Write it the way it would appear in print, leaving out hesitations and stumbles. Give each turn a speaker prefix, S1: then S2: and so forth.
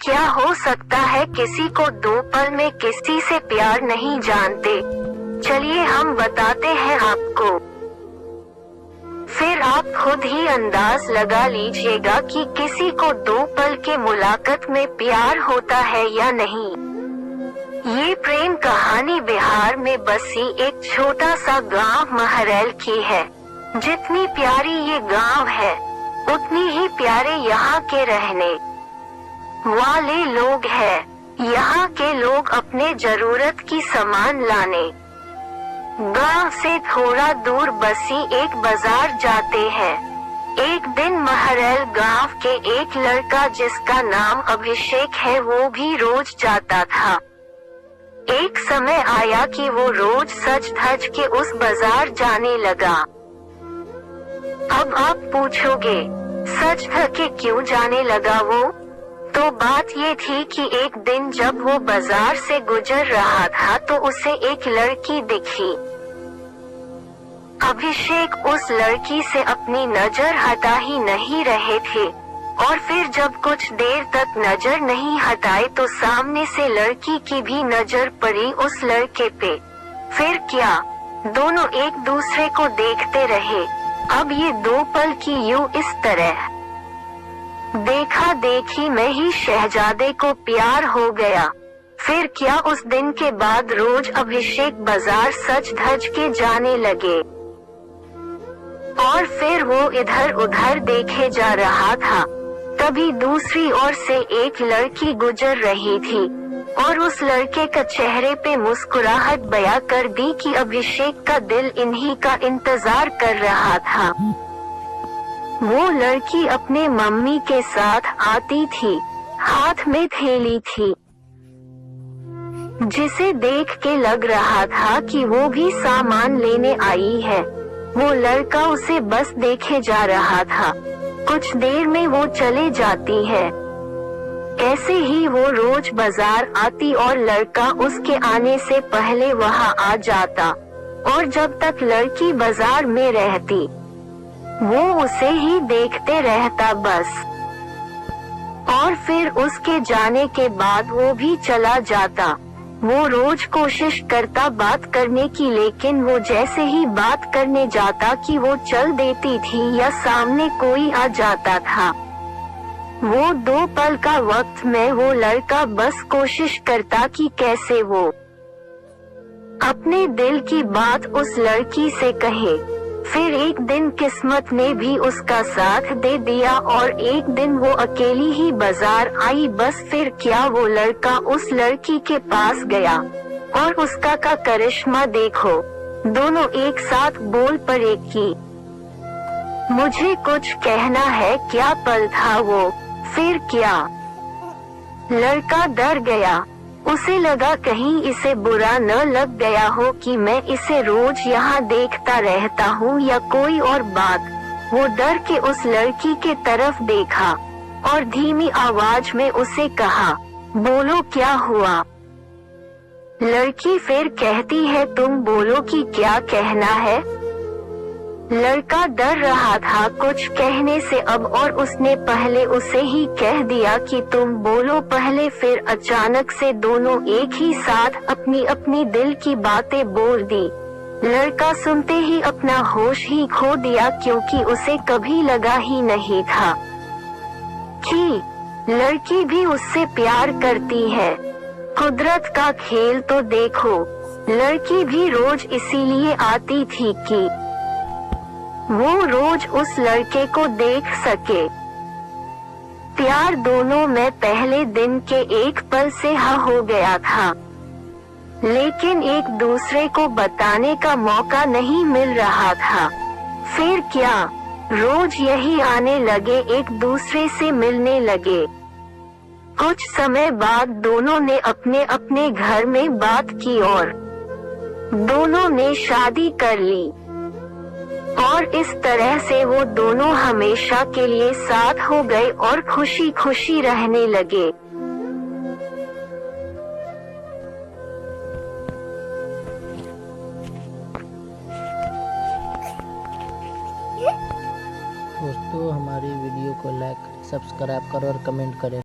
S1: क्या हो सकता है किसी को 2 पल में किसी से प्यार नहीं जानते? चलिए हम बताते हैं आपको। फिर आप खुद ही अंदाज लगा लीजिएगा कि किसी को 2 पल के मुलाकात में प्यार होता है या नहीं। ये प्रेम कहानी बिहार में बसी एक छोटा सा गांव महरैल की है। जितनी प्यारी ये गांव है, उतनी ही प्यारे यहाँ के रहने वाले लोग हैं। यहाँ के लोग अपने जरूरत की सामान लाने गांव से थोड़ा दूर बसी एक बाजार जाते हैं। एक दिन महरैल गांव के एक लड़का जिसका नाम अभिषेक है वो भी रोज जाता था। एक समय आया कि वो रोज सज धज के उस बाजार जाने लगा। अब आप पूछोगे, सज धज के क्यों जाने लगा वो? तो बात ये थी कि एक दिन जब वो बाजार से गुजर रहा था तो उसे एक लड़की दिखी। अभिषेक उस लड़की से अपनी नजर हटा ही नहीं रहे थे और फिर जब कुछ देर तक नजर नहीं हटाए तो सामने से लड़की की भी नजर पड़ी उस लड़के पे। फिर क्या, दोनों एक दूसरे को देखते रहे। अब ये 2 पल की यूं इस तरह देखा देखी में ही शहजादे को प्यार हो गया। फिर क्या, उस दिन के बाद रोज अभिषेक बाजार सज धज के जाने लगे और फिर वो इधर उधर देखे जा रहा था। तभी दूसरी ओर से एक लड़की गुजर रही थी और उस लड़के का चेहरे पे मुस्कुराहट बयां कर दी कि अभिषेक का दिल इन्हीं का इंतजार कर रहा था। वो लड़की अपने मम्मी के साथ आती थी, हाथ में थैली थी, जिसे देख के लग रहा था कि वो भी सामान लेने आई है। वो लड़का उसे बस देखे जा रहा था। कुछ देर में वो चले जाती है। ऐसे ही वो रोज बाजार आती और लड़का उसके आने से पहले वहाँ आ जाता और जब तक लड़की बाजार में रहती वो उसे ही देखते रहता बस। और फिर उसके जाने के बाद वो भी चला जाता। वो रोज कोशिश करता बात करने की, लेकिन वो जैसे ही बात करने जाता कि वो चल देती थी या सामने कोई आ जाता था। वो 2 पल का वक्त में वो लड़का बस कोशिश करता कि कैसे वो अपने दिल की बात उस लड़की से कहे। फिर एक दिन किस्मत ने भी उसका साथ दे दिया और एक दिन वो अकेली ही बाजार आई बस। फिर क्या, वो लड़का उस लड़की के पास गया और उसका का करिश्मा देखो, दोनों एक साथ बोल पड़े कि मुझे कुछ कहना है। क्या पल था वो। फिर क्या, लड़का डर गया। उसे लगा कहीं इसे बुरा न लग गया हो कि मैं इसे रोज यहाँ देखता रहता हूँ या कोई और बात। वो डर के उस लड़की के तरफ देखा और धीमी आवाज में उसे कहा, बोलो क्या हुआ। लड़की फिर कहती है, तुम बोलो कि क्या कहना है। लड़का डर रहा था कुछ कहने से अब और उसने पहले उसे ही कह दिया कि तुम बोलो पहले। फिर अचानक से दोनों एक ही साथ अपनी अपनी दिल की बातें बोल दी। लड़का सुनते ही अपना होश ही खो दिया क्योंकि उसे कभी लगा ही नहीं था कि लड़की भी उससे प्यार करती है। कुदरत का खेल तो देखो, लड़की भी रोज इसीलिए आती थी कि वो रोज उस लड़के को देख सके। प्यार दोनों में पहले दिन के एक पल से हो गया था, लेकिन एक दूसरे को बताने का मौका नहीं मिल रहा था। फिर क्या, रोज यही आने लगे, एक दूसरे से मिलने लगे। कुछ समय बाद दोनों ने अपने अपने घर में बात की और दोनों ने शादी कर ली और इस तरह से वो दोनों हमेशा के लिए साथ हो गए और खुशी खुशी रहने लगे।
S2: दोस्तों, हमारी वीडियो को लाइक, सब्सक्राइब करें और कमेंट करें।